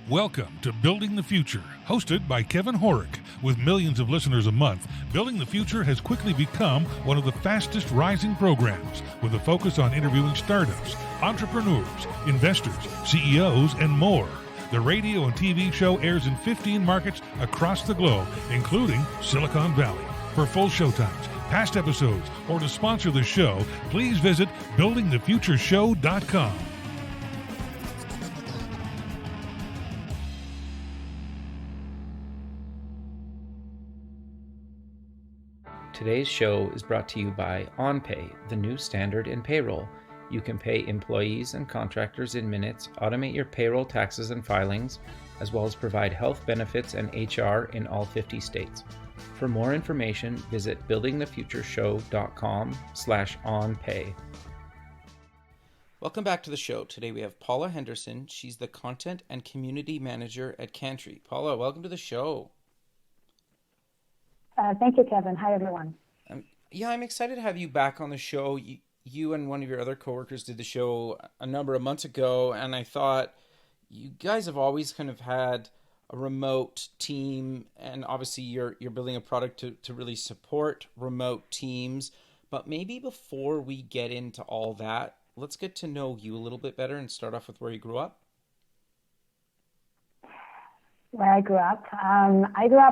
Welcome to Building the Future, hosted by Kevin Horick. With millions of listeners a month, Building the Future has quickly become one of the fastest rising programs, with a focus on interviewing startups, entrepreneurs, investors, CEOs, and more. The radio and TV show airs in 15 markets across the globe, including Silicon Valley. For full showtimes, past episodes, or to sponsor the show, please visit buildingthefutureshow.com. Today's show is brought to you by OnPay, the new standard in payroll. You can pay employees and contractors in minutes, automate your payroll taxes and filings, as well as provide health benefits and HR in all 50 states. For more information, visit buildingthefutureshow.com/onpay. Welcome back to the show. Today we have Pola Henderson. She's the Content and Community Manager at Kantree. Paula, welcome to the show. Thank you, Kevin. Hi, everyone. I'm excited to have you back on the show. You and one of your other coworkers did the show a number of months ago, and I thought you guys have always kind of had a remote team, and obviously you're building a product to really support remote teams. But maybe before we get into all that, let's get to know you a little bit better and start off with where you grew up. Where I grew up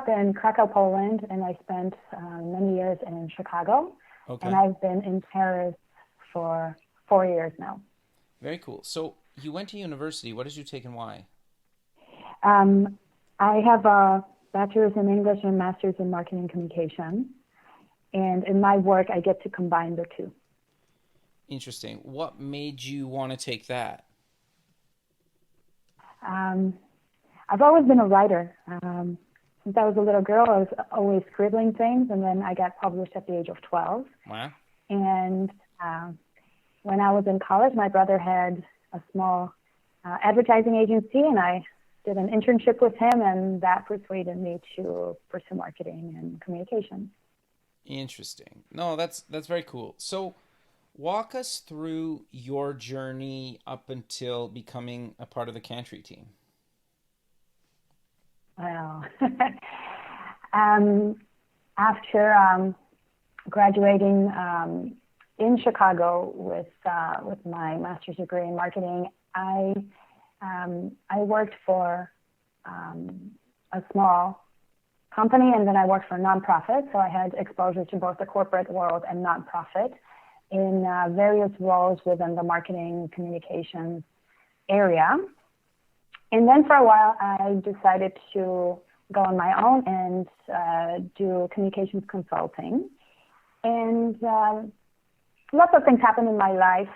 in Krakow, Poland, and I spent many years in Chicago. Okay. And I've been in Paris for 4 years now. Very cool. So you went to university. What did you take and why? I have a bachelor's in English and master's in marketing communication. And in my work, I get to combine the two. Interesting. What made you want to take that? I've always been a writer. Since I was a little girl, I was always scribbling things, and then I got published at the age of 12. Wow. And when I was in college, my brother had a small advertising agency, and I did an internship with him, and that persuaded me to pursue marketing and communication. Interesting. No, that's very cool. So walk us through your journey up until becoming a part of the Kantree team. Well, after graduating in Chicago with my master's degree in marketing, I worked for a small company, and then I worked for a nonprofit. So I had exposure to both the corporate world and nonprofit in various roles within the marketing communications area. And then for a while, I decided to go on my own and do communications consulting. And lots of things happened in my life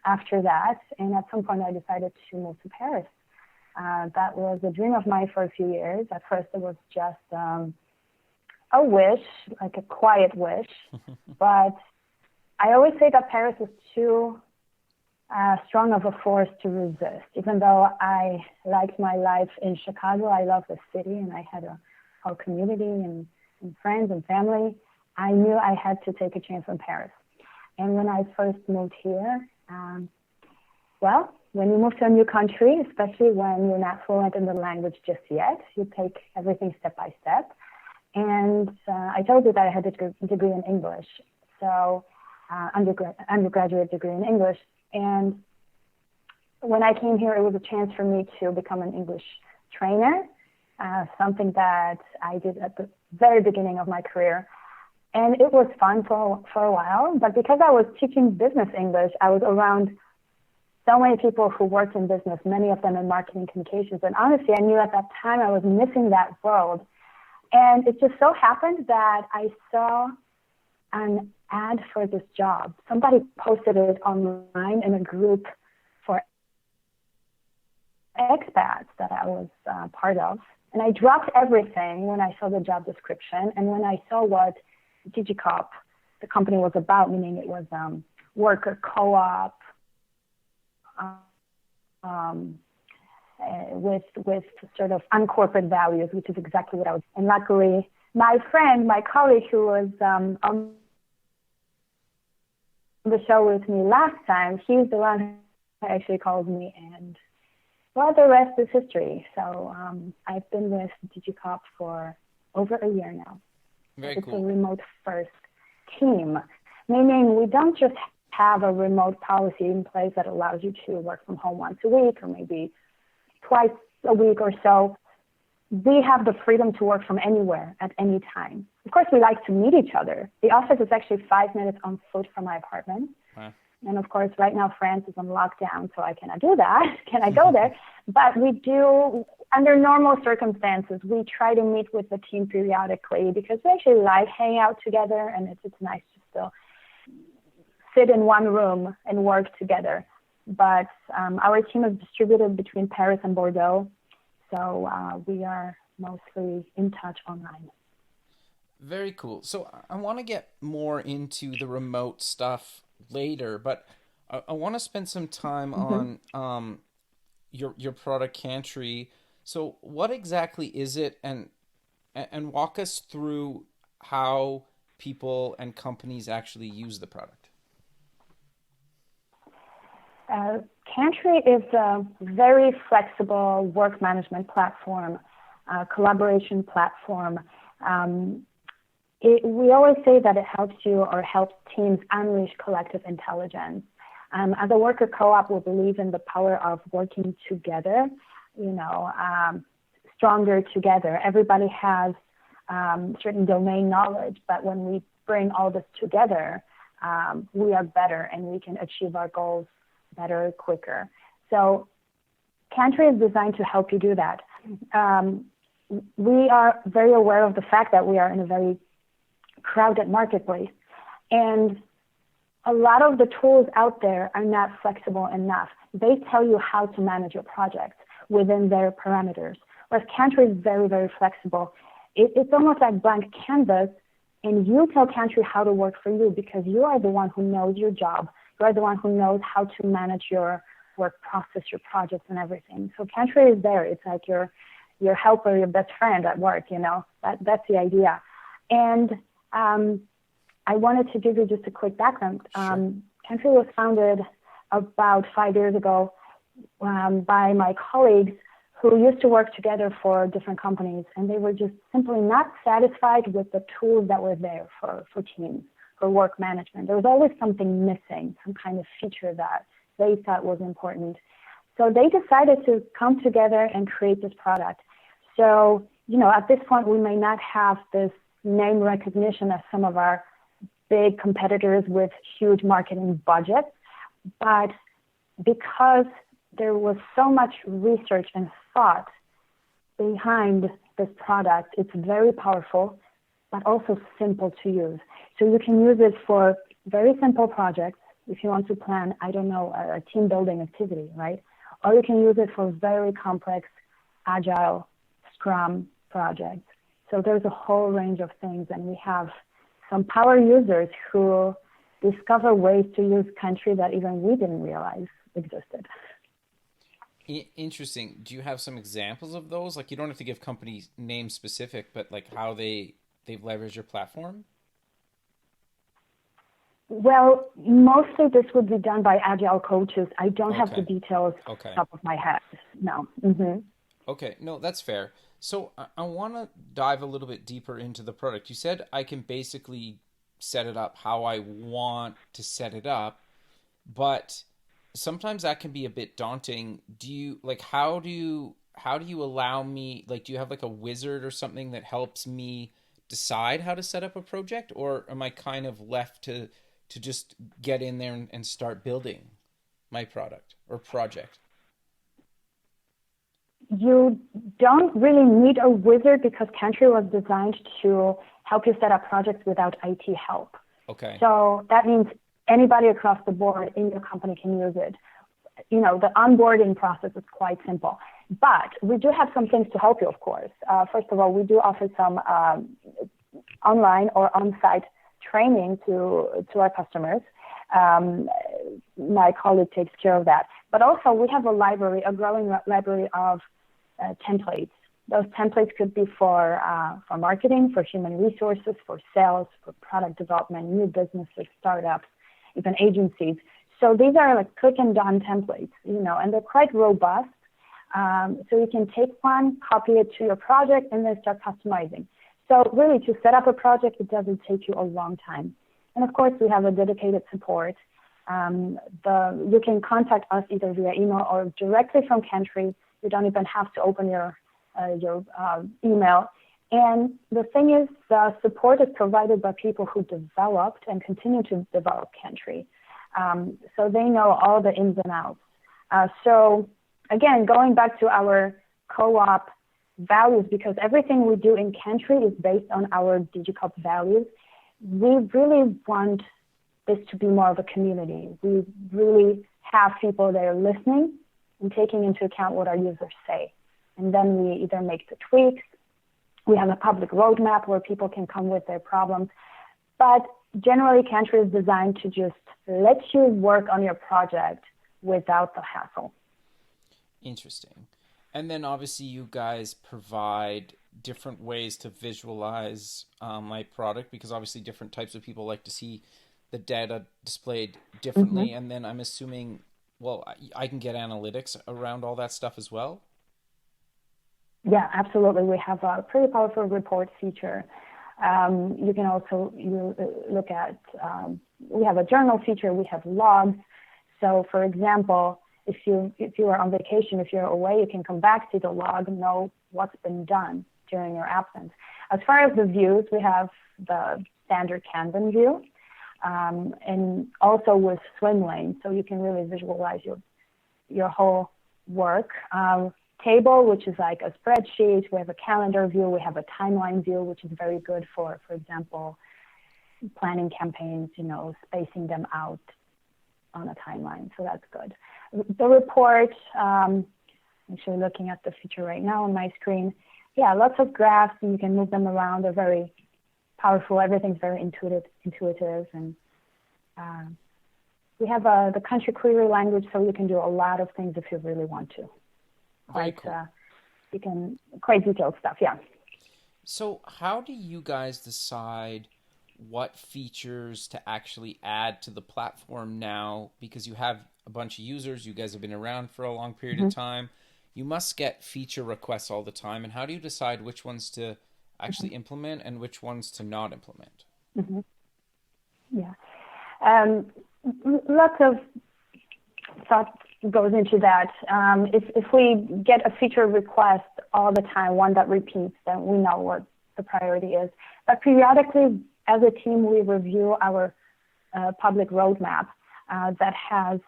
after that. And at some point, I decided to move to Paris. That was a dream of mine for a few years. At first, it was just a wish, like a quiet wish. But I always say that Paris is too strong of a force to resist. Even though I liked my life in Chicago, I love the city, and I had a whole community and friends and family, I knew I had to take a chance in Paris. And when I first moved here, when you move to a new country, especially when you're not fluent in the language just yet, you take everything step by step. And I told you that I had a degree in English, so undergraduate degree in English. And when I came here, it was a chance for me to become an English trainer, something that I did at the very beginning of my career. And it was fun for a while, but because I was teaching business English, I was around so many people who worked in business, many of them in marketing communications. And honestly, I knew at that time I was missing that world. And it just so happened that I saw an ad for this job. Somebody posted it online in a group for expats that I was part of. And I dropped everything when I saw the job description. And when I saw what Digicoop, the company, was about, meaning it was worker co-op with sort of uncorporate values, which is exactly what I was. And luckily, my colleague who was on the show with me last time, he's the one who actually called me and Well, the rest is history. So I've been with Digicoop for over a year now. Very It's cool. a remote first team, meaning we don't just have a remote policy in place that allows you to work from home once a week or maybe twice a week or so. We have the freedom to work from anywhere at any time. Of course, we like to meet each other. The office is actually 5 minutes on foot from my apartment. Wow. And of course, right now, France is on lockdown, so I cannot do that. Can I go there? But we do, under normal circumstances, we try to meet with the team periodically because we actually like hanging out together, and it's nice to still sit in one room and work together. But our team is distributed between Paris and Bordeaux, so we are mostly in touch online. Very cool. So I want to get more into the remote stuff later, but I want to spend some time on your product Kantree. So what exactly is it, and walk us through how people and companies actually use the product. Kantree is a very flexible work management platform, collaboration platform. We always say that it helps you or helps teams unleash collective intelligence. As a worker co-op, we believe in the power of working together, stronger together. Everybody has certain domain knowledge, but when we bring all this together, we are better and we can achieve our goals better, quicker. So Kantree is designed to help you do that. We are very aware of the fact that we are in a very crowded marketplace, and a lot of the tools out there are not flexible enough. They tell you how to manage your projects within their parameters, whereas Kantree is very, very flexible. It's almost like blank canvas, and you tell Kantree how to work for you because you are the one who knows your job. You are the one who knows how to manage your work process, your projects, and everything. So Kantree is there. It's like your helper, your best friend at work. That's the idea. And I wanted to give you just a quick background. Sure. Kantree was founded about 5 years ago by my colleagues who used to work together for different companies, and they were just simply not satisfied with the tools that were there for teams, for work management. There was always something missing, some kind of feature that they thought was important. So they decided to come together and create this product. So, at this point, we may not have this name recognition as some of our big competitors with huge marketing budgets, but because there was so much research and thought behind this product, it's very powerful, but also simple to use. So you can use it for very simple projects if you want to plan, a team building activity, right? Or you can use it for very complex, agile, Scrum projects. So there's a whole range of things, and we have some power users who discover ways to use Kantree that even we didn't realize existed. Interesting. Do you have some examples of those? Like, you don't have to give company name specific, but like how they've leveraged your platform? Well, mostly this would be done by agile coaches. I don't have the details off the top of my head. No. Mm-hmm. Okay. No, that's fair. So I want to dive a little bit deeper into the product. You said I can basically set it up how I want to set it up, but sometimes that can be a bit daunting. How do you allow me, do you have like a wizard or something that helps me decide how to set up a project, or am I kind of left to just get in there and start building my product or project? You don't really need a wizard because Kantree was designed to help you set up projects without IT help. Okay. So that means anybody across the board in your company can use it. The onboarding process is quite simple. But we do have some things to help you, of course. First of all, we do offer some online or on-site training to our customers. My colleague takes care of that. But also, we have a growing library of templates. Those templates could be for marketing, for human resources, for sales, for product development, new businesses, startups, even agencies. So these are like click and done templates, and they're quite robust. So you can take one, copy it to your project, and then start customizing. So really, to set up a project, it doesn't take you a long time. And of course, we have a dedicated support. You can contact us either via email or directly from Kantree. You don't even have to open your email. And the thing is, the support is provided by people who developed and continue to develop Kantree. So they know all the ins and outs. So again, going back to our co-op values, because everything we do in Kantree is based on our Digicoop values, we really want this to be more of a community. We really have people that are listening and taking into account what our users say. And then we either make the tweaks. We have a public roadmap where people can come with their problems. But generally, Kantree is designed to just let you work on your project without the hassle. Interesting. And then obviously you guys provide different ways to visualize my product, because obviously different types of people like to see the data displayed differently. And then I'm assuming, well, I can get analytics around all that stuff as well. Yeah, absolutely. We have a pretty powerful report feature. You can also look at, we have a journal feature, we have logs. So for example, if you are on vacation, if you're away, you can come back, see the log, know what's been done during your absence. As far as the views, we have the standard Kanban view, and also with swim lanes, so you can really visualize your whole work. Table, which is like a spreadsheet. We have a calendar view. We have a timeline view, which is very good for example, planning campaigns, spacing them out on a timeline. So that's good. The report, I'm actually looking at the feature right now on my screen. Yeah, lots of graphs, and you can move them around. They're very powerful. Everything's very intuitive. And we have the country query language, so you can do a lot of things if you really want to. Quite detailed stuff, yeah. So how do you guys decide what features to actually add to the platform now? Because you have a bunch of users, you guys have been around for a long period of time. You must get feature requests all the time. And how do you decide which ones to actually implement and which ones to not implement? Yeah. Lots of thought goes into that. If we get a feature request all the time, one that repeats, then we know what the priority is. But periodically, as a team, we review our public roadmap that has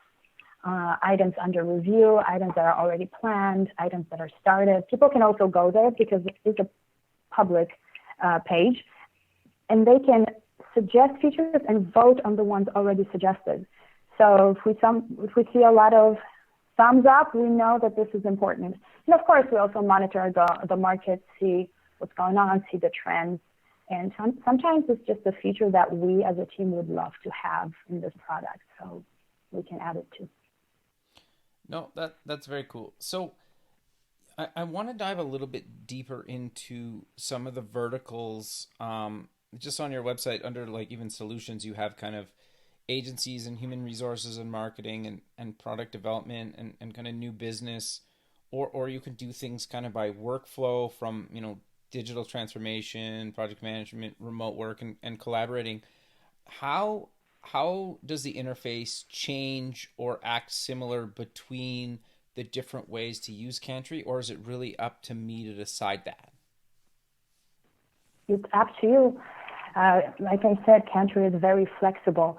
items under review, items that are already planned, items that are started. People can also go there because it's a public page, and they can suggest features and vote on the ones already suggested. So if we see a lot of thumbs up, we know that this is important. And of course, we also monitor the market, see what's going on, see the trends. And sometimes it's just a feature that we as a team would love to have in this product, so we can add it too. No, that's very cool. So I want to dive a little bit deeper into some of the verticals. Just on your website, under like even solutions, you have kind of agencies and human resources and marketing and product development and kind of new business, or you can do things kind of by workflow from, digital transformation, project management, remote work, and collaborating. How does the interface change or act similar between the different ways to use Kantree, or is it really up to me to decide that? It's up to you. Like I said, Kantree is very flexible.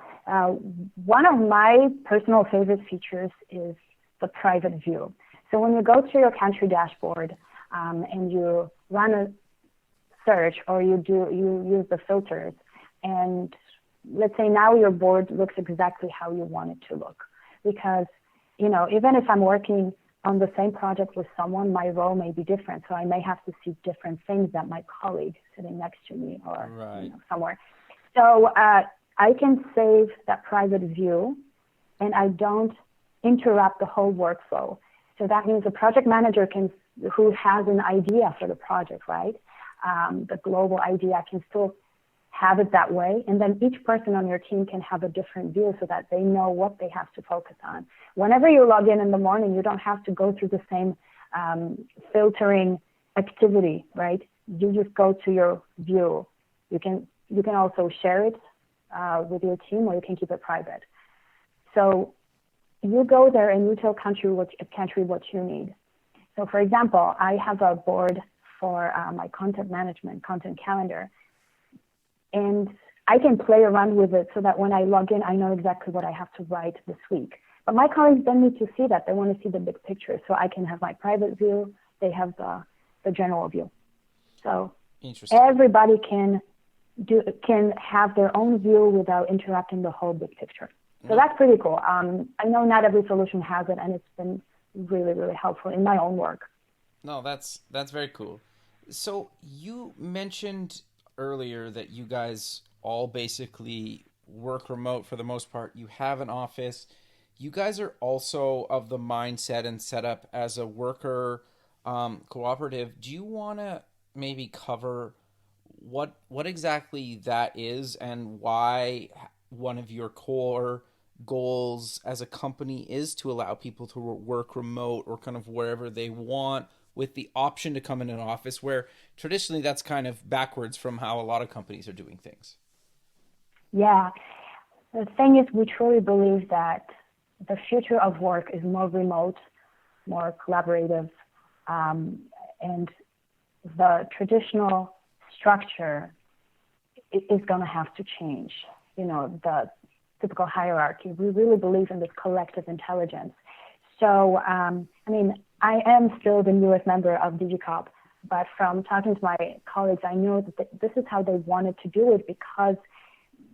One of my personal favorite features is the private view. So when you go to your Kantree dashboard and you run a search, or you use the filters, and let's say now your board looks exactly how you want it to look. Because, even if I'm working on the same project with someone, my role may be different. So I may have to see different things that my colleague sitting next to me or somewhere. So I can save that private view, and I don't interrupt the whole workflow. So that means the project manager who has an idea for the project, right? The global idea can still have it that way. And then each person on your team can have a different view so that they know what they have to focus on. Whenever you log in the morning, you don't have to go through the same filtering activity, right? You just go to your view. You can also share it with your team, or you can keep it private. So you go there and you tell Kantree what you need. So for example, I have a board for my content management, content calendar, and I can play around with it so that when I log in, I know exactly what I have to write this week. But my colleagues don't need to see that. They want to see the big picture. So I can have my private view. They have the general view. So everybody can have their own view without interrupting the whole big picture. So that's pretty cool. I know not every solution has it, and it's been really, really helpful in my own work. No, that's very cool. So you mentioned earlier that you guys all basically work remote for the most part. You have an office. You guys are also of the mindset and set up as a worker cooperative. Do you want to maybe cover what exactly that is and why one of your core goals as a company is to allow people to work remote or kind of wherever they want, with the option to come in an office, where traditionally that's kind of backwards from how a lot of companies are doing things? Yeah. The thing is, we truly believe that the future of work is more remote, more collaborative, and the traditional structure is going to have to change. You know, the typical hierarchy. We really believe in this collective intelligence. So, I am still the newest member of Digicoop, but from talking to my colleagues, I know that this is how they wanted to do it, because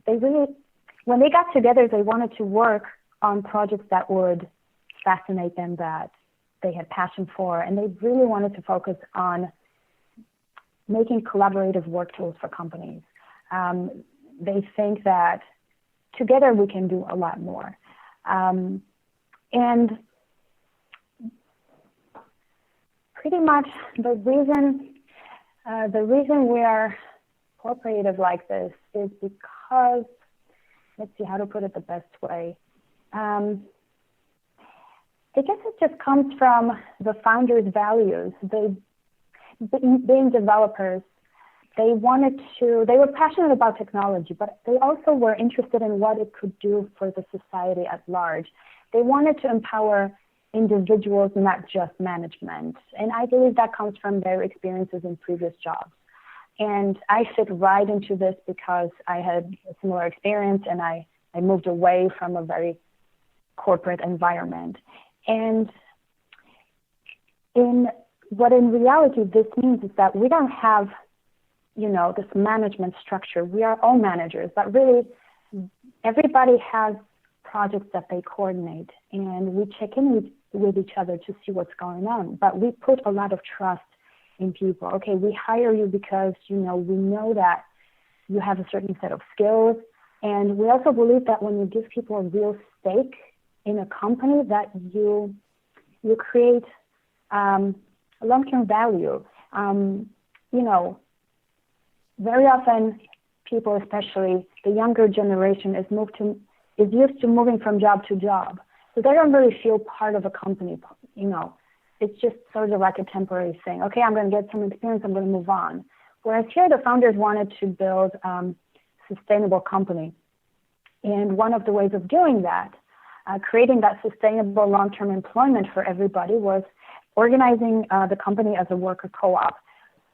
they really, when they got together, they wanted to work on projects that would fascinate them, that they had passion for, and they really wanted to focus on making collaborative work tools for companies. They think that together we can do a lot more. And pretty much the reason we are cooperative like this is because, let's see how to put it the best way. I guess it just comes from the founders' values. Being developers, they were passionate about technology, but they also were interested in what it could do for the society at large. They wanted to empower individuals, not just management. And I believe that comes from their experiences in previous jobs. And I fit right into this because I had a similar experience, and I moved away from a corporate environment. And in reality this means is that we don't have, this management structure. We are all managers, but really everybody has projects that they coordinate, and we check in with each other to see what's going on. But we put a lot of trust in people. Okay, we hire you because, we know that you have a certain set of skills. And we also believe that when you give people a real stake in a company, that you create a long-term value. Very often people, especially the younger generation, is used to moving from job to job. So they don't really feel part of a company, It's just sort of like a temporary thing. Okay, I'm going to get some experience, I'm going to move on. Whereas here, the founders wanted to build sustainable company. And one of the ways of doing that, creating that sustainable long-term employment for everybody, was organizing the company as a worker co-op,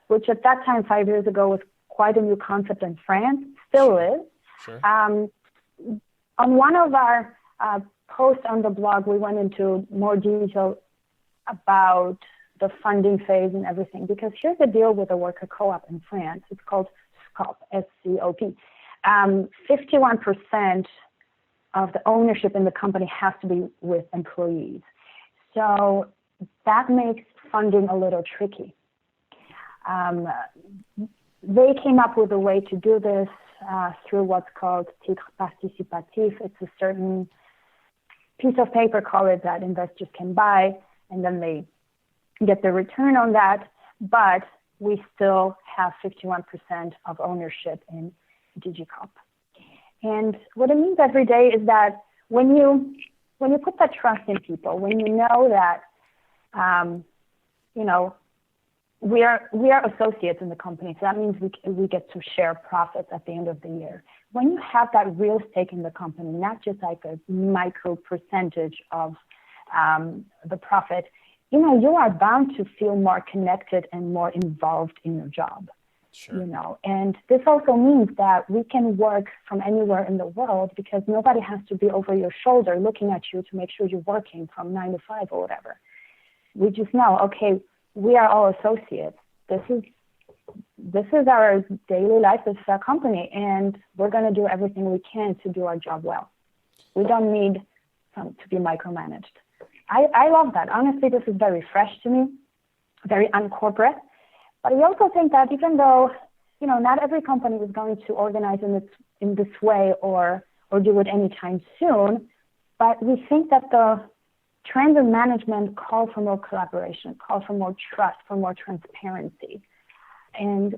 which at that time, 5 years ago, was quite a new concept in France, still is. Sure. On one of our posts on the blog, we went into more detail about the funding phase and everything, because here's the deal with a worker co-op in France. It's called SCOP, S-C-O-P. 51% of the ownership in the company has to be with employees. So that makes funding a little tricky. They came up with a way to do this through what's called titre participatif. It's a certain piece of paper, call it, that investors can buy, and then they get the return on that. But we still have 51% of ownership in Digicoop. And what it means every day is that when you put that trust in people, when you know that you know, we are associates in the company, so that means we get to share profits at the end of the year. When you have that real stake in the company, not just like a micro percentage of the profit, you know, you are bound to feel more connected and more involved in your job. Sure. You know, and this also means that we can work from anywhere in the world because nobody has to be over your shoulder looking at you to make sure you're working from 9 to 5 or whatever. We just know, okay, we are all associates. This is our daily life as a company, and we're going to do everything we can to do our job well. We don't need to be micromanaged. I love that. Honestly, this is very fresh to me, very uncorporate. But I also think that even though, you know, not every company is going to organize in this way or do it anytime soon, but we think that the trends in management call for more collaboration, call for more trust, for more transparency. And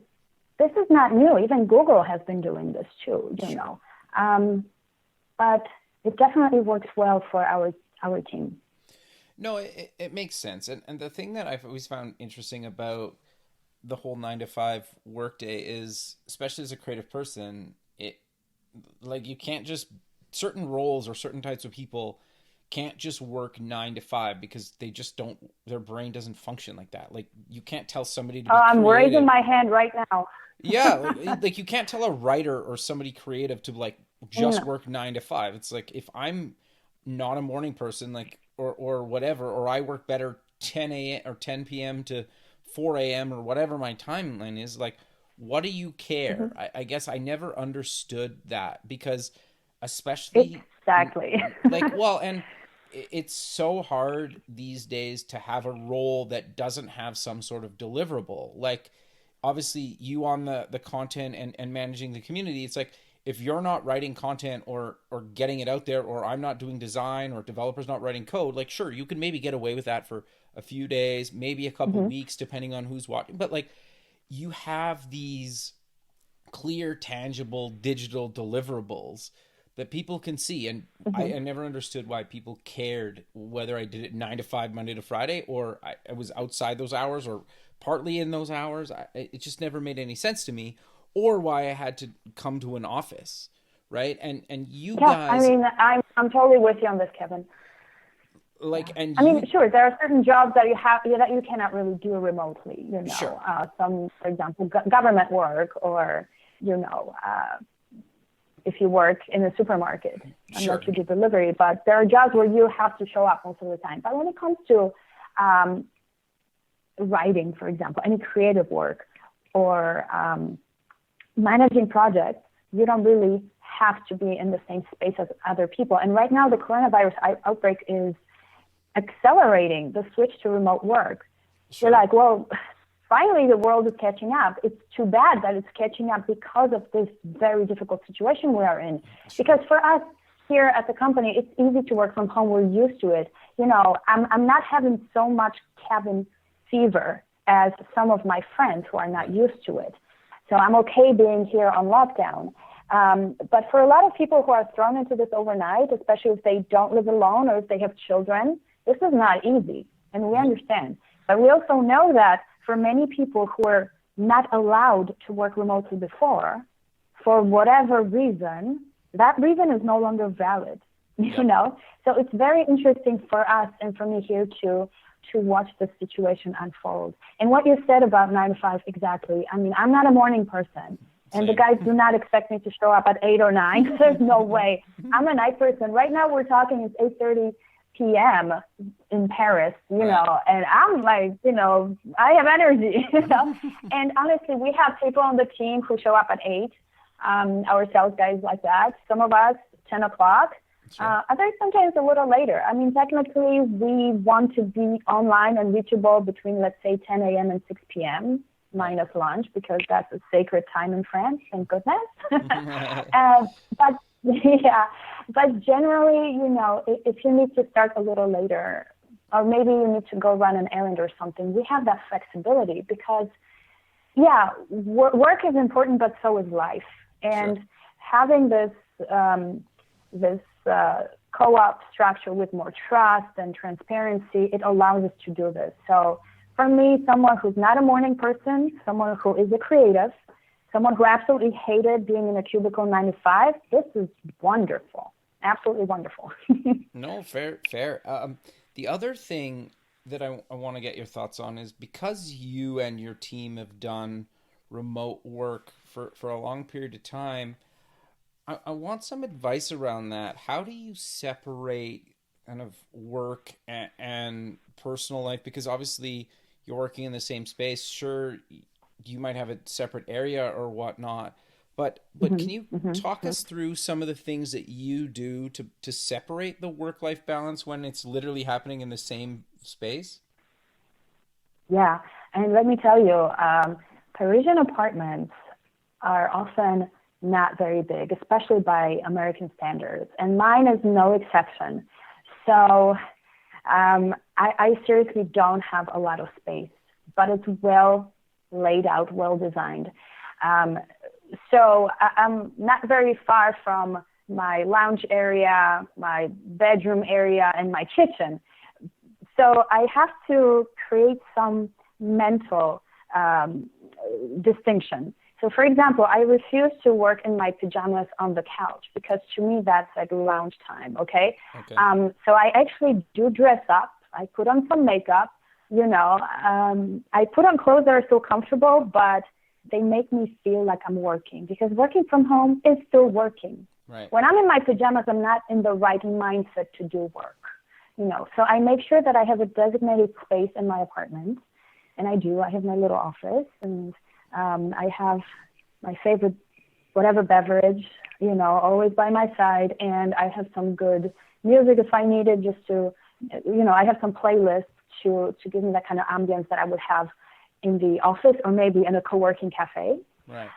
this is not new. Even Google has been doing this too, you know. But it definitely works well for our team. No, it makes sense. And the thing that I've always found interesting about the whole 9 to 5 workday is, especially as a creative person, you can't just, certain roles or certain types of people can't just work 9 to 5 because they just don't, their brain doesn't function like that. Like, you can't tell somebody to be I'm creative. raising my hand right now. Yeah, like you can't tell a writer or somebody creative to like just work 9 to 5. It's like, if I'm not a morning person, like, or whatever, or I work better 10 a.m. or 10 p.m. to 4 a.m. or whatever my timeline is, like, what do you care? I guess I never understood that, because especially exactly like, well, and it's so hard these days to have a role that doesn't have some sort of deliverable. Like, obviously you on the content and managing the community, it's like, if you're not writing content or getting it out there, or I'm not doing design, or developers not writing code, like, sure, you can maybe get away with that for a few days, maybe a couple weeks, depending on who's watching. But like, you have these clear, tangible, digital deliverables that people can see. And I never understood why people cared whether I did it 9 to 5, Monday to Friday, or I was outside those hours or partly in those hours. It just never made any sense to me, or why I had to come to an office, right? And you guys... I mean, I'm totally with you on this, Kevin. Like, and I mean, sure, there are certain jobs that you cannot really do remotely, you know. Sure. Some, for example, government work, or, you know, if you work in a supermarket, unless you do delivery. But there are jobs where you have to show up most of the time. But when it comes to writing, for example, any creative work, or managing projects, you don't really have to be in the same space as other people. And right now, the coronavirus outbreak is accelerating the switch to remote work. Sure. You're like, well, finally the world is catching up. It's too bad that it's catching up because of this very difficult situation we are in. Sure. Because for us here at the company, it's easy to work from home. We're used to it. You know, I'm not having so much cabin fever as some of my friends who are not used to it. So I'm okay being here on lockdown. But for a lot of people who are thrown into this overnight, especially if they don't live alone or if they have children, this is not easy, and we understand. But we also know that for many people who are not allowed to work remotely before, for whatever reason, that reason is no longer valid, you know? So it's very interesting for us and for me here to watch this situation unfold. And what you said about 9 to 5, exactly. I mean, I'm not a morning person. And the guys do not expect me to show up at 8 or 9. There's no way. I'm a night person. Right now we're talking, it's 8:30 p.m. in Paris, you know, and I'm like, you know, I have energy, you know. And honestly, we have people on the team who show up at 8, our sales guys like that. Some of us, 10 o'clock. Sure. Others sometimes a little later. I mean, technically, we want to be online and reachable between, let's say, 10 a.m. and 6 p.m., minus lunch, because that's a sacred time in France, thank goodness. But generally, you know, if you need to start a little later, or maybe you need to go run an errand or something, we have that flexibility because, work is important, but so is life. And having this co-op structure with more trust and transparency, it allows us to do this. So for me, someone who's not a morning person, someone who is a creative, someone who absolutely hated being in a cubicle 9 to 5, this is wonderful. Absolutely wonderful. No, fair. The other thing that I want to get your thoughts on is because you and your team have done remote work for a long period of time, I want some advice around that. How do you separate kind of work and personal life? Because obviously you're working in the same space. Sure, you might have a separate area or whatnot, but can you talk us through some of the things that you do to separate the work-life balance when it's literally happening in the same space? Yeah, and let me tell you, Parisian apartments are often not very big, especially by American standards, and mine is no exception. So I seriously don't have a lot of space, but it's well laid out, well designed. So I'm not very far from my lounge area, my bedroom area, and my kitchen. So I have to create some mental distinction. So for example, I refuse to work in my pajamas on the couch because to me that's like lounge time, okay? So I actually do dress up. I put on some makeup, I put on clothes that are so comfortable, but they make me feel like I'm working because working from home is still working. Right. When I'm in my pajamas, I'm not in the right mindset to do work, So I make sure that I have a designated space in my apartment, and I have my little office, and I have my favorite whatever beverage, always by my side, and I have some good music if I need it, just to, I have some playlists to give me that kind of ambience that I would have in the office or maybe in a co-working cafe. Right.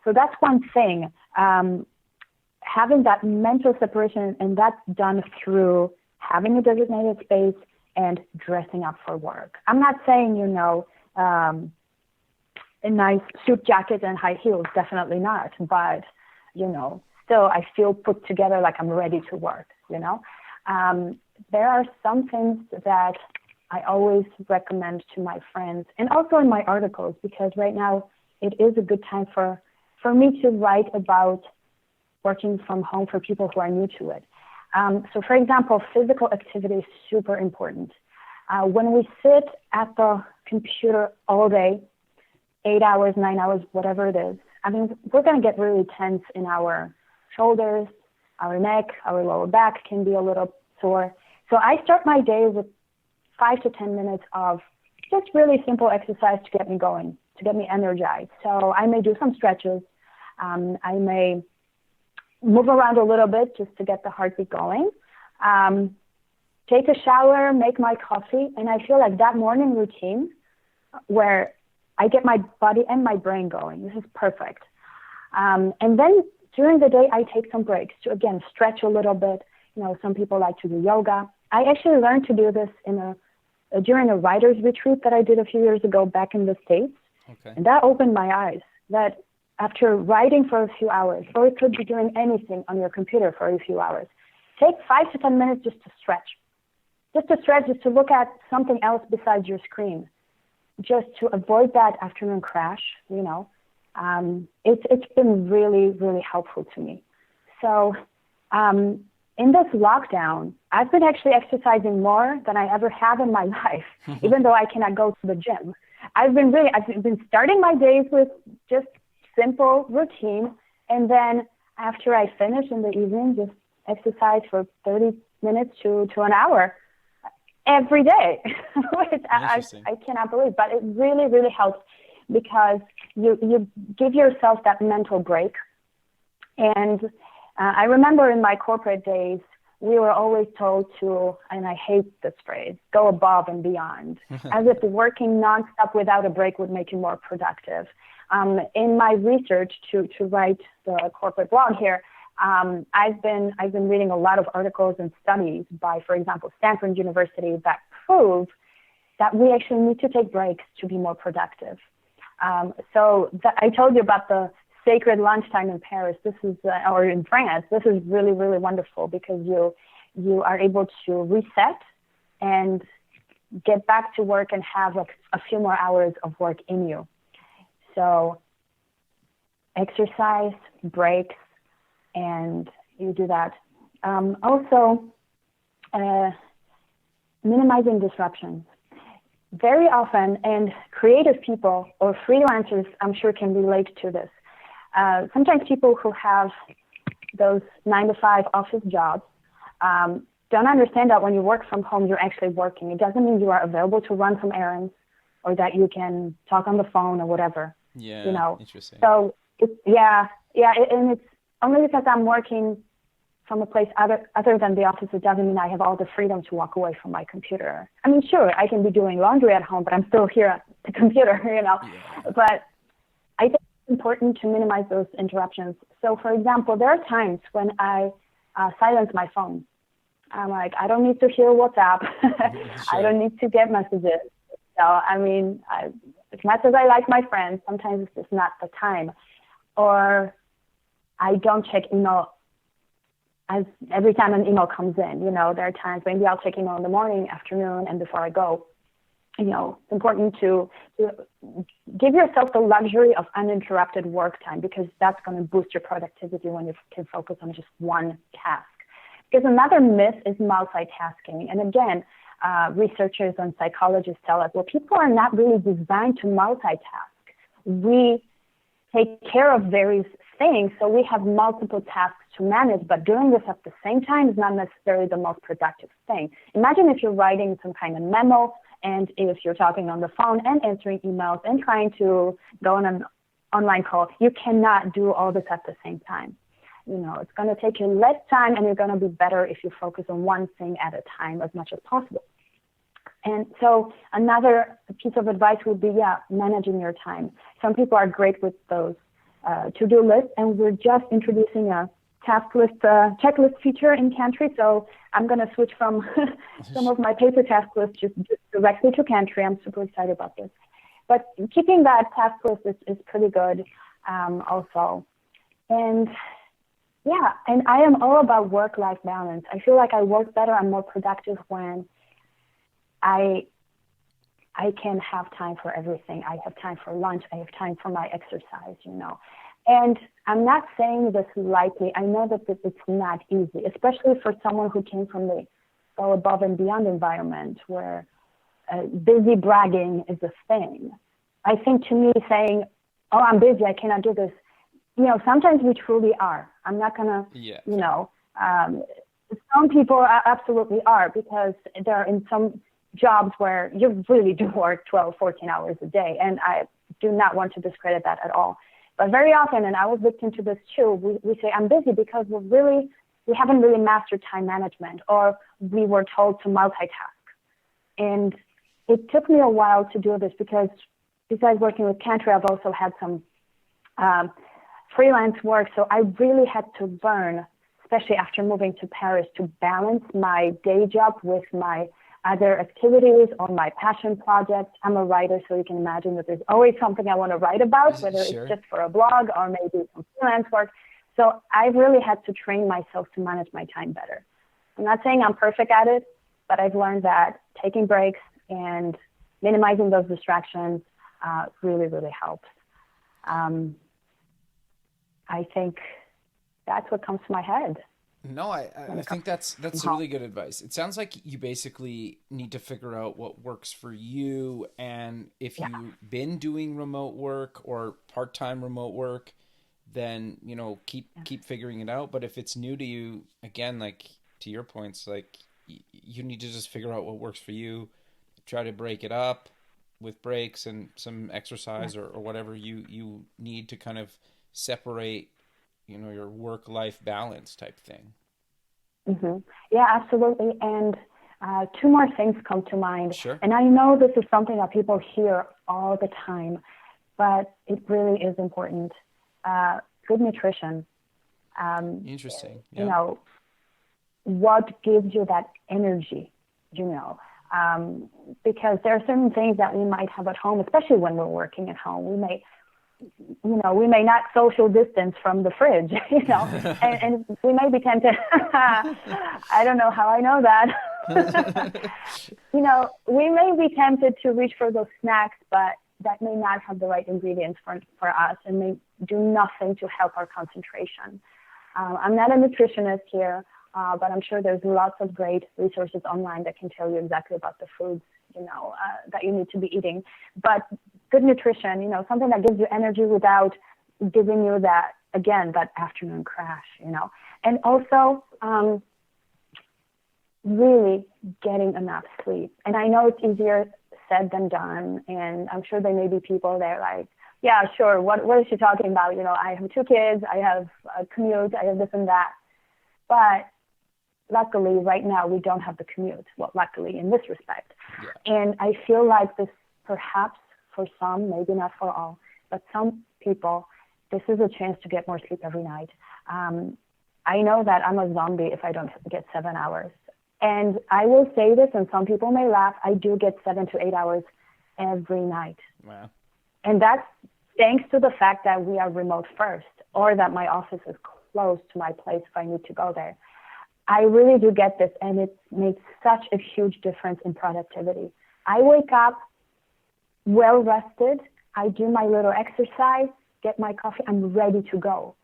So that's one thing. Having that mental separation, and that's done through having a designated space and dressing up for work. I'm not saying, a nice suit jacket and high heels, definitely not. But, still I feel put together like I'm ready to work, There are some things that I always recommend to my friends and also in my articles, because right now it is a good time for me to write about working from home for people who are new to it. So for example, physical activity is super important. When we sit at the computer all day, 8 hours, 9 hours, whatever it is, we're going to get really tense in our shoulders, our neck, our lower back can be a little sore. So I start my day with 5 to 10 minutes of just really simple exercise to get me going, to get me energized. So I may do some stretches. I may move around a little bit just to get the heartbeat going. Take a shower, make my coffee, and I feel like that morning routine where I get my body and my brain going. This is perfect. And then during the day, I take some breaks to, again, stretch a little bit. Some people like to do yoga. I actually learned to do this during a writer's retreat that I did a few years ago back in the States. Okay. And that opened my eyes that after writing for a few hours, or it could be doing anything on your computer for a few hours, take 5 to 10 minutes just to stretch. Just to look at something else besides your screen, just to avoid that afternoon crash, It's been really, really helpful to me. So in this lockdown, I've been actually exercising more than I ever have in my life, even though I cannot go to the gym. I've been starting my days with just simple routine, and then after I finish in the evening, just exercise for 30 minutes to an hour every day, which I cannot believe, but it really, really helps because you give yourself that mental break. And I remember in my corporate days, we were always told to, and I hate this phrase, go above and beyond, as if working nonstop without a break would make you more productive. In my research to write the corporate blog here, I've been reading a lot of articles and studies by, for example, Stanford University that prove that we actually need to take breaks to be more productive. I told you about the sacred lunchtime in Paris. This is, or in France. This is really, really wonderful because you are able to reset and get back to work and have like a few more hours of work in you. So exercise, breaks, and you do that. Also, minimizing disruptions. Very often, and creative people or freelancers, I'm sure, can relate to this. Sometimes people who have those 9-to-5 office jobs don't understand that when you work from home, you're actually working. It doesn't mean you are available to run some errands or that you can talk on the phone or whatever. Yeah, you know. Interesting. So and it's only because I'm working from a place other than the office, it doesn't mean I have all the freedom to walk away from my computer. I mean, sure, I can be doing laundry at home, but I'm still here at the computer, you know. Yeah. But I think it's important to minimize those interruptions. So, for example, there are times when I silence my phone. I'm like, I don't need to hear WhatsApp. Sure. I don't need to get messages. So, I mean, as much as I like my friends, sometimes it's just not the time. Or I don't check email as every time an email comes in. You know, there are times maybe I'll check email in the morning, afternoon, and before I go. You know, it's important to give yourself the luxury of uninterrupted work time, because that's going to boost your productivity when you can focus on just one task. Because another myth is multitasking. And again, researchers and psychologists tell us, well, people are not really designed to multitask. We take care of various things, so we have multiple tasks to manage, but doing this at the same time is not necessarily the most productive thing. Imagine if you're writing some kind of memo, and if you're talking on the phone and answering emails and trying to go on an online call. You cannot do all this at the same time. You know, it's going to take you less time, and you're going to be better if you focus on one thing at a time as much as possible. And so another piece of advice would be, managing your time. Some people are great with those to-do lists, and we're just introducing a task list, checklist feature in Kantree. So I'm going to switch from some of my paper task lists just directly to Kantree. I'm super excited about this. But keeping that task list is pretty good also. And and I am all about work-life balance. I feel like I work better, I'm more productive when I can have time for everything. I have time for lunch. I have time for my exercise, you know. And I'm not saying this lightly. I know that it's not easy, especially for someone who came from the go above and beyond environment where busy bragging is a thing. I think to me saying, oh, I'm busy, I cannot do this, you know, sometimes we truly are. I'm not going to, you know, some people absolutely are, because they're in some jobs where you really do work 12, 14 hours a day. And I do not want to discredit that at all. But very often, and I was victim to this too, we say, I'm busy because we haven't really mastered time management, or we were told to multitask. And it took me a while to do this, because besides working with Kantree, I've also had some freelance work. So I really had to learn, especially after moving to Paris, to balance my day job with my other activities or my passion projects. I'm a writer, so you can imagine that there's always something I want to write about, whether it's just for a blog or maybe some freelance work. So I really had to train myself to manage my time better. I'm not saying I'm perfect at it, but I've learned that taking breaks and minimizing those distractions really, really helps. I think that's what comes to my head. No, I think that's really good advice. It sounds like you basically need to figure out what works for you, and if you've been doing remote work or part-time remote work, then, you know, keep figuring it out. But if it's new to you, again, like to your points, like you need to just figure out what works for you. Try to break it up with breaks and some exercise or whatever you need to kind of separate, you know, your work-life balance type thing. Mm-hmm. Yeah, absolutely. And two more things come to mind. Sure. And I know this is something that people hear all the time, but it really is important. Good nutrition. Interesting. Yeah. You know, what gives you that energy, you know, because there are certain things that we might have at home, especially when we're working at home. We may not social distance from the fridge, you know, and we may be tempted. I don't know how I know that, You know, we may be tempted to reach for those snacks, but that may not have the right ingredients for us and may do nothing to help our concentration. I'm not a nutritionist here, but I'm sure there's lots of great resources online that can tell you exactly about the foods, that you need to be eating. But good nutrition, something that gives you energy without giving you that afternoon crash, And also, really getting enough sleep. And I know it's easier said than done. And I'm sure there may be people that are like, yeah, sure. What is she talking about? I have 2 kids. I have a commute. I have this and that. But luckily, right now, we don't have the commute. Well, luckily, in this respect. Yeah. And I feel like this, perhaps for some, maybe not for all, but some people, this is a chance to get more sleep every night. I know that I'm a zombie if I don't get 7 hours. And I will say this, and some people may laugh, I do get 7 to 8 hours every night. Wow. And that's thanks to the fact that we are remote first, or that my office is close to my place if I need to go there. I really do get this, and it makes such a huge difference in productivity. I wake up well rested, I do my little exercise, get my coffee, I'm ready to go.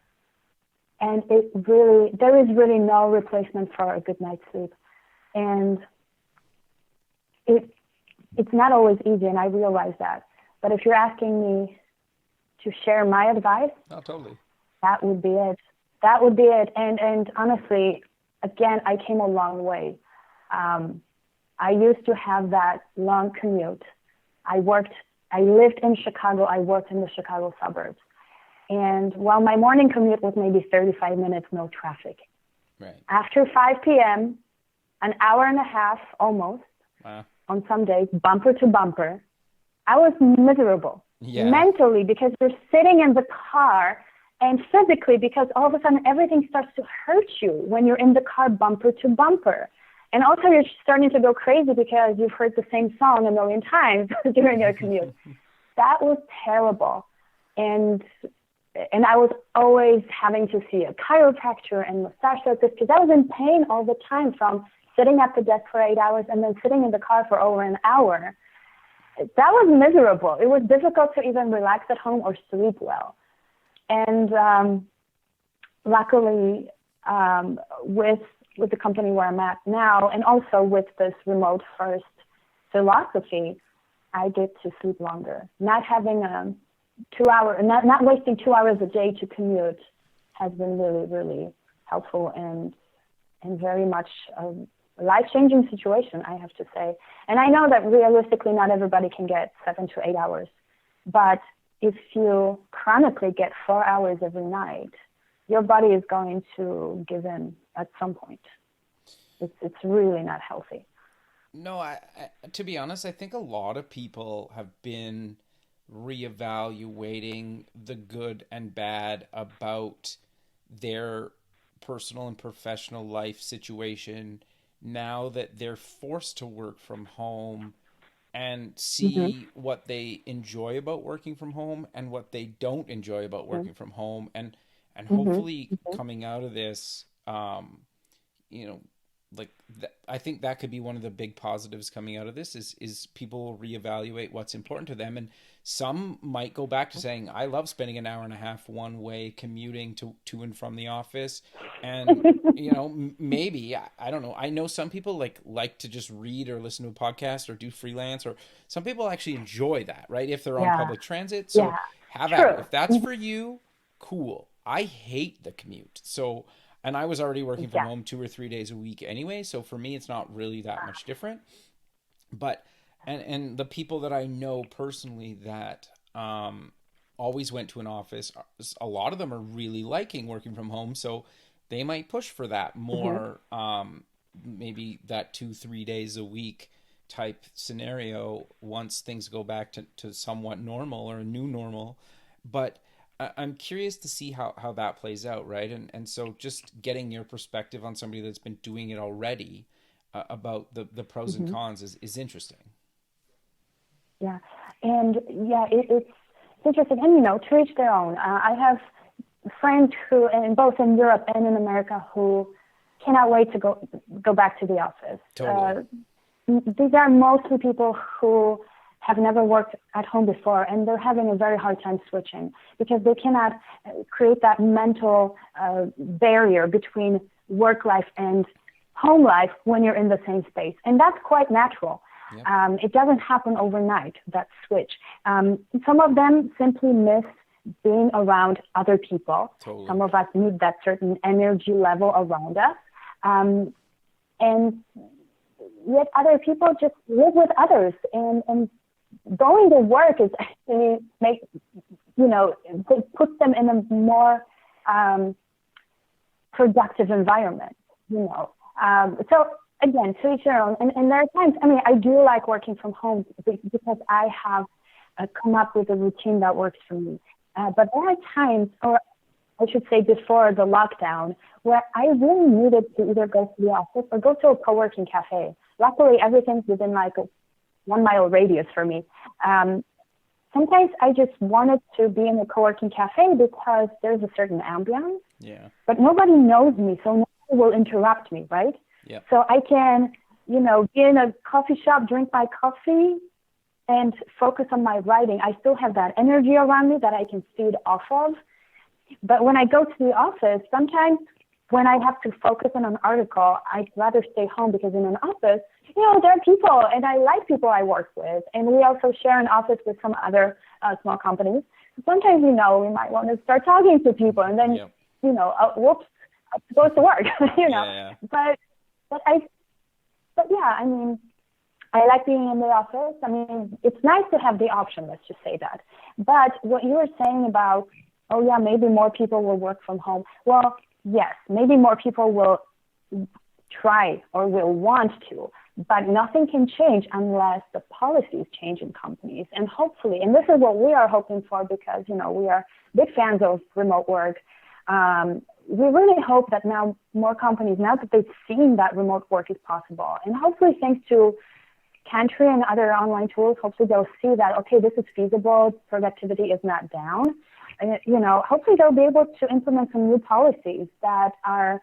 And there is really no replacement for a good night's sleep. And it's not always easy, and I realize that. But if you're asking me to share my advice, oh, totally, that would be it. That would be it. And honestly, again, I came a long way. I used to have that long commute. I lived in Chicago. I worked in the Chicago suburbs. And while my morning commute was maybe 35 minutes, no traffic. Right. After 5 p.m., an hour and a half almost, wow, on some days, bumper to bumper, I was miserable. Yeah. Mentally, because you're sitting in the car, and physically, because all of a sudden everything starts to hurt you when you're in the car bumper to bumper. And also you're starting to go crazy because you've heard the same song a million times during your commute. That was terrible. And I was always having to see a chiropractor and massage therapist because I was in pain all the time from sitting at the desk for 8 hours and then sitting in the car for over an hour. That was miserable. It was difficult to even relax at home or sleep well. And luckily, with the company where I'm at now, and also with this remote first philosophy, I get to sleep longer. Not having not wasting 2 hours a day to commute has been really, really helpful and very much a life-changing situation, I have to say. And I know that realistically not everybody can get 7 to 8 hours, but if you chronically get 4 hours every night, your body is going to give in at some point. It's really not healthy. No, I to be honest, I think a lot of people have been reevaluating the good and bad about their personal and professional life situation now that they're forced to work from home and see what they enjoy about working from home and what they don't enjoy about working from home. And hopefully coming out of this, I think that could be one of the big positives coming out of this is people will reevaluate what's important to them. And some might go back to saying, I love spending an hour and a half one way commuting to and from the office. And, maybe, I don't know. I know some people like to just read or listen to a podcast or do freelance, or some people actually enjoy that, right? If they're on public transit. So have at it. If that's for you, cool. I hate the commute. So, and I was already working from home 2 or 3 days a week anyway. So for me, it's not really that much different. But, and the people that I know personally that always went to an office, a lot of them are really liking working from home. So they might push for that more, maybe that 2-3 days a week type scenario once things go back to somewhat normal or a new normal. But I'm curious to see how that plays out, right? And so just getting your perspective on somebody that's been doing it already about the pros and cons is interesting. Yeah, and it's interesting. And, to each their own. I have friends who, and both in Europe and in America, who cannot wait to go back to the office. Totally. These are mostly people who have never worked at home before, and they're having a very hard time switching because they cannot create that mental barrier between work life and home life when you're in the same space. And that's quite natural. Yep. It doesn't happen overnight, that switch. Some of them simply miss being around other people. Totally. Some of us need that certain energy level around us. And yet other people just live with others, and going to work is actually puts them in a more productive environment, So again, to each their own. And there are times, I do like working from home because I have come up with a routine that works for me. But there are times, or I should say before the lockdown, where I really needed to either go to the office or go to a co-working cafe. Luckily, everything's within like a 1 mile radius for me. Sometimes I just wanted to be in a co-working cafe because there's a certain ambiance. Yeah. But nobody knows me, so nobody will interrupt me, right? Yeah. So I can, be in a coffee shop, drink my coffee, and focus on my writing. I still have that energy around me that I can feed off of. But when I go to the office, sometimes when I have to focus on an article, I'd rather stay home because in an office, there are people, and I like people I work with. And we also share an office with some other small companies. Sometimes, we might want to start talking to people, and then, whoops, I'm supposed to work, Yeah. But I like being in the office. It's nice to have the option, let's just say that. But what you were saying about, maybe more people will work from home. Well, yes, maybe more people will try or will want to, but nothing can change unless the policies change in companies. And hopefully, and this is what we are hoping for because, we are big fans of remote work. We really hope that now more companies, now that they've seen that remote work is possible, and hopefully thanks to Kantree and other online tools, hopefully they'll see that, okay, this is feasible, productivity is not down. And, hopefully they'll be able to implement some new policies that are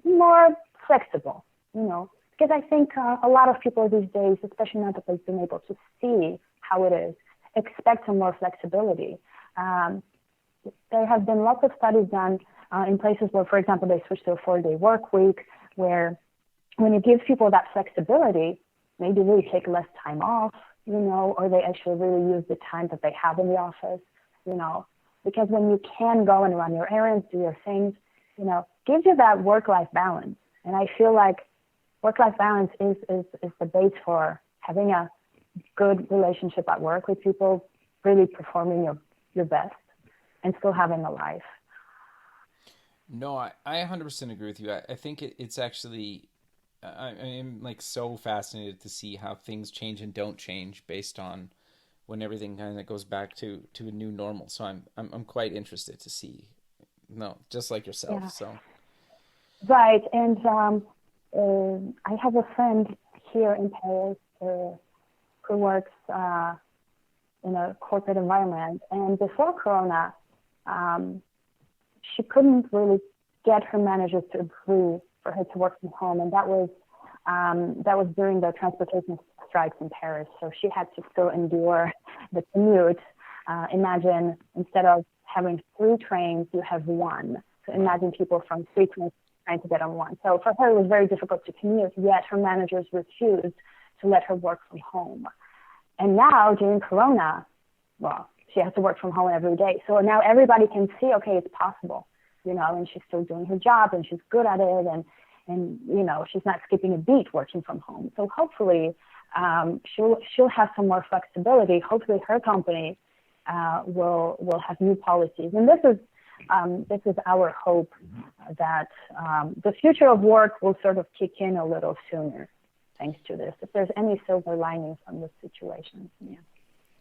more flexible, because I think a lot of people these days, especially now that they've been able to see how it is, expect some more flexibility. There have been lots of studies done in places where, for example, they switched to a 4-day work week, where when you give people that flexibility, maybe they take less time off, or they actually really use the time that they have in the office, because when you can go and run your errands, do your things, gives you that work-life balance. And I feel like work-life balance is the base for having a good relationship at work with people, really performing your best and still having a life. No, I 100% agree with you. I think it's actually, I'm like so fascinated to see how things change and don't change based on when everything kind of goes back to a new normal. So I'm quite interested to see. No, just like yourself. Yeah. So. Right, and I have a friend here in Paris who works in a corporate environment, and before Corona, she couldn't really get her managers to agree for her to work from home, and that was during the transportation strikes in Paris. So she had to still endure the commute. Imagine instead of having 3 trains, you have 1. So imagine people from 3 trains trying to get on 1. So for her, it was very difficult to commute, yet her managers refused to let her work from home. And now during Corona, well, she has to work from home every day. So now everybody can see, okay, it's possible, and she's still doing her job and she's good at it. And she's not skipping a beat working from home. So hopefully she'll have some more flexibility. Hopefully her company will have new policies. And this is our hope, that the future of work will sort of kick in a little sooner thanks to this. If there's any silver linings from this situation. Yeah.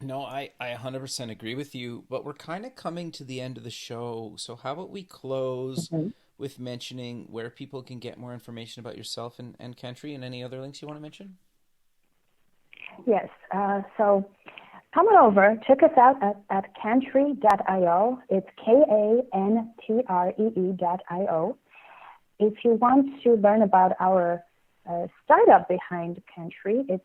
No, I 100% agree with you, but we're kind of coming to the end of the show. So how about we close with mentioning where people can get more information about yourself and Kantree, and any other links you want to mention? Yes. So come on over, check us out at Kantree.io. It's Kantree.io. if you want to learn about our startup behind Kantree, it's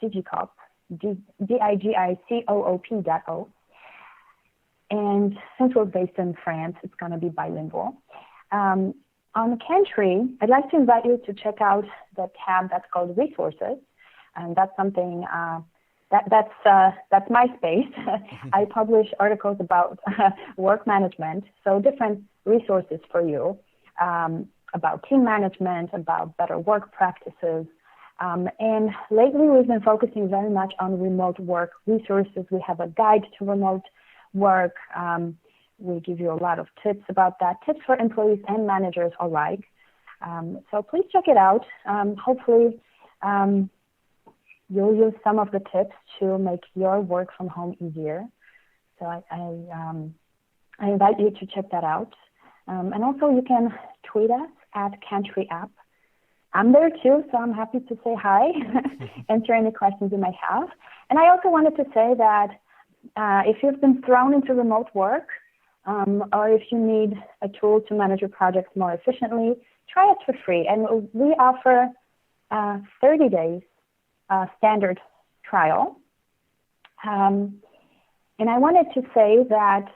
Digicoop, Digicoop.o. And since we're based in France, it's going to be bilingual. On Kantree, I'd like to invite you to check out the tab that's called Resources. And that's something that's my space. I publish articles about work management, so different resources for you about team management, about better work practices. And lately, we've been focusing very much on remote work resources. We have a guide to remote work. We give you a lot of tips about that, tips for employees and managers alike. So please check it out. Hopefully, you'll use some of the tips to make your work from home easier. So I invite you to check that out. And also, you can tweet us at Kantree app. I'm there too, so I'm happy to say hi, answer any questions you may have. And I also wanted to say that if you've been thrown into remote work, or if you need a tool to manage your projects more efficiently, try it for free. And we offer 30 days standard trial. And I wanted to say that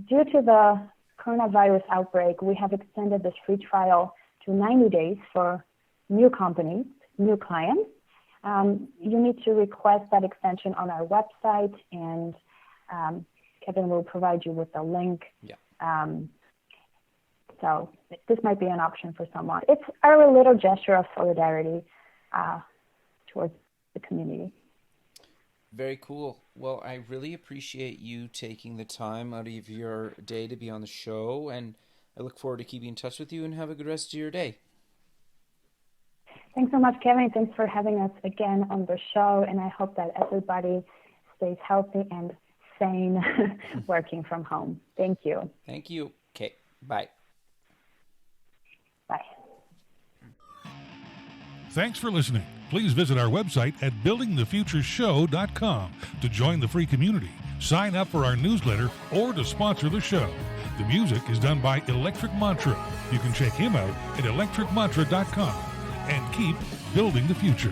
due to the coronavirus outbreak, we have extended this free trial to 90 days for new companies, new clients. You need to request that extension on our website, and Kevin will provide you with a link. Yeah. So this might be an option for someone. It's our little gesture of solidarity towards the community. Very cool. Well, I really appreciate you taking the time out of your day to be on the show, and I look forward to keeping in touch with you, and have a good rest of your day. Thanks so much, Kevin. Thanks for having us again on the show, and I hope that everybody stays healthy and sane working from home. Thank you. Thank you. Okay, bye. Bye. Thanks for listening. Please visit our website at buildingthefutureshow.com to join the free community, sign up for our newsletter, or to sponsor the show. The music is done by Electric Mantra. You can check him out at electricmantra.com and keep building the future.